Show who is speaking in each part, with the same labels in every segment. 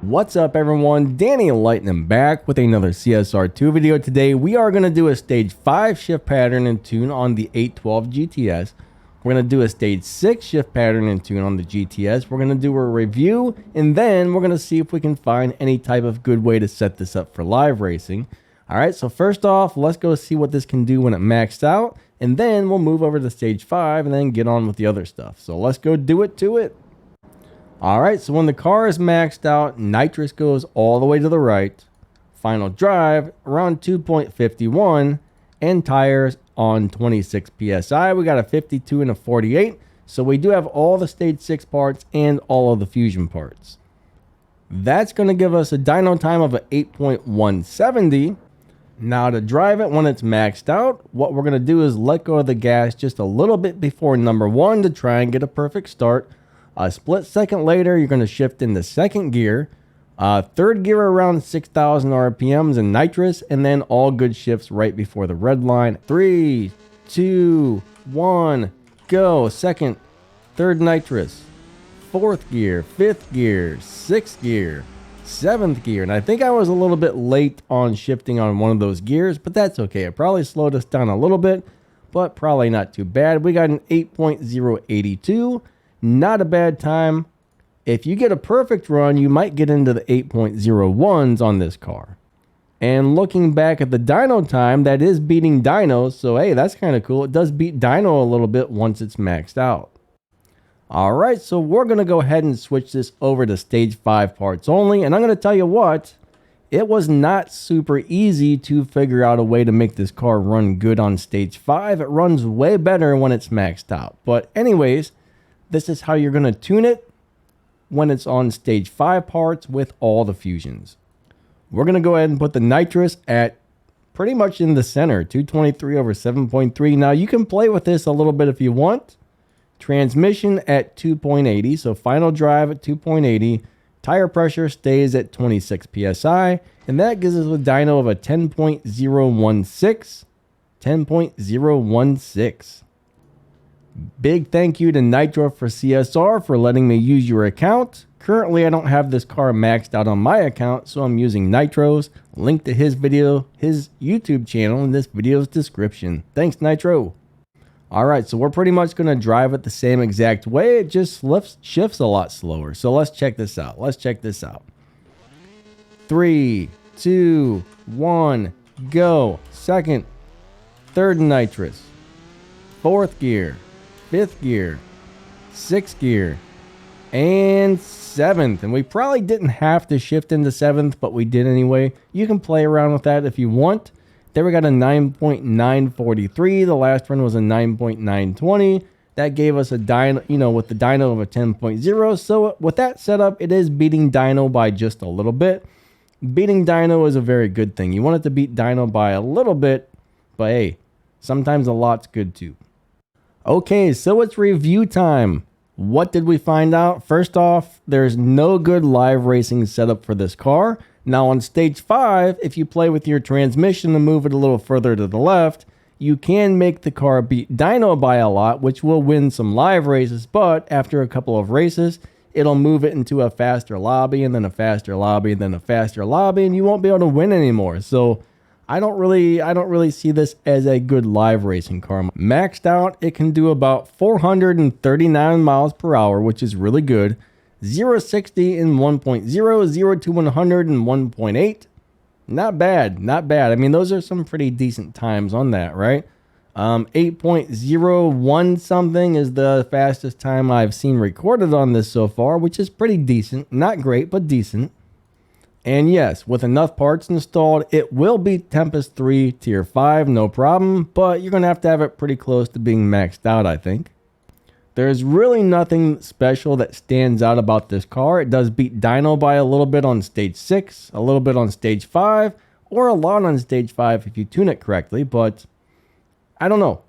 Speaker 1: What's up everyone, Danny Lightning back with another CSR2 video. Today we are going to do a stage 5 shift pattern and tune on the 812 GTS. We're going to do a stage 6 shift pattern and tune on the GTS. We're going to do a review and then we're going to see if we can find any type of good way to set this up for live racing. Alright, so first off, let's go see what this can do when it maxed out, and then we'll move over to stage 5 and then get on with the other stuff. So let's go do it to it. Alright, so when the car is maxed out, nitrous goes all the way to the right, final drive around 2.51, and tires on 26 psi. We got a 52 and a 48, so we do have all the stage 6 parts and all of the fusion parts. That's going to give us a dyno time of an 8.170. Now to drive it when it's maxed out, what we're going to do is let go of the gas just a little bit before number 1 to try and get a perfect start. A split second later, you're going to shift into second gear, third gear around 6,000 RPMs in nitrous, and then all good shifts right before the red line. 3, 2, 1, go. Second, third nitrous, fourth gear, fifth gear, sixth gear, seventh gear. And I think I was a little bit late on shifting on one of those gears, but that's okay. It probably slowed us down a little bit, but probably not too bad. We got an 8.082. Not a bad time. If you get a perfect run, you might get into the 8.01s on this car. And looking back at the dyno time, that is beating dyno, so hey, that's kind of cool. It does beat dyno a little bit once it's maxed out. Alright, so we're going to go ahead and switch this over to stage 5 parts only, and I'm going to tell you what, it was not super easy to figure out a way to make this car run good on stage 5. It runs way better when it's maxed out. But anyways, this is how you're going to tune it when it's on stage 5 parts with all the fusions. We're going to go ahead and put the nitrous at pretty much in the center, 223 over 7.3. Now you can play with this a little bit if you want. Transmission at 2.80, so final drive at 2.80. Tire pressure stays at 26 psi, and that gives us a dyno of a 10.016. 10.016. Big thank you to Nitro for CSR for letting me use your account. Currently, I don't have this car maxed out on my account, so I'm using Nitro's. Link to his video, his YouTube channel in this video's description. Thanks, Nitro. Alright, so we're pretty much going to drive it the same exact way. It just shifts a lot slower. So let's check this out. 3, 2, 1, go. Second, third nitrous, fourth gear, fifth gear, sixth gear, and seventh. And we probably didn't have to shift into seventh, but we did anyway. You can play around with that if you want. There we got a 9.943. The last one was a 9.920. That gave us a dyno, with the dyno of a 10.0. So with that setup, it is beating dyno by just a little bit. Beating dyno is a very good thing. You want it to beat dyno by a little bit, but hey, sometimes a lot's good too. Okay, so it's review time. What did we find out? First off, there's no good live racing setup for this car. Now on stage 5, if you play with your transmission and move it a little further to the left, you can make the car beat dyno by a lot, which will win some live races, but after a couple of races, it'll move it into a faster lobby, and then a faster lobby, and then a faster lobby, and you won't be able to win anymore. So I don't really see this as a good live racing car. Maxed out, it can do about 439 miles per hour, which is really good. 0-60 in 1.0, 0-100 in 1.8. Not bad, not bad. I mean, those are some pretty decent times on that, right? 8.01 something is the fastest time I've seen recorded on this so far, which is pretty decent. Not great, but decent. And yes, with enough parts installed, it will beat Tempest 3 Tier 5, no problem, but you're going to have it pretty close to being maxed out, I think. There's really nothing special that stands out about this car. It does beat dyno by a little bit on stage 6, a little bit on stage 5, or a lot on stage 5 if you tune it correctly, but I don't know.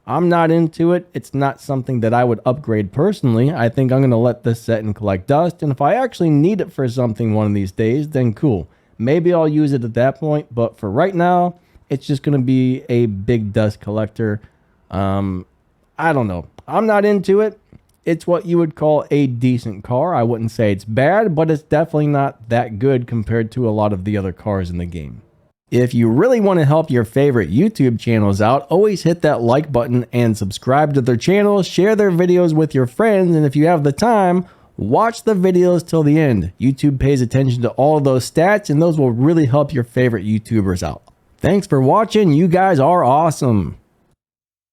Speaker 1: I'm not into it. It's not something that I would upgrade personally. I think I'm going to let this set and collect dust. And if I actually need it for something one of these days, then cool. Maybe I'll use it at that point. But for right now, it's just going to be a big dust collector. I don't know. I'm not into it. it's what you would call a decent car. I wouldn't say it's bad, but it's definitely not that good compared to a lot of the other cars in the game. If you really want to help your favorite YouTube channels out, always hit that like button and subscribe to their channel, share their videos with your friends, and if you have the time, watch the videos till the end. YouTube pays attention to all of those stats, and those will really help your favorite YouTubers out. Thanks for watching. You guys are awesome.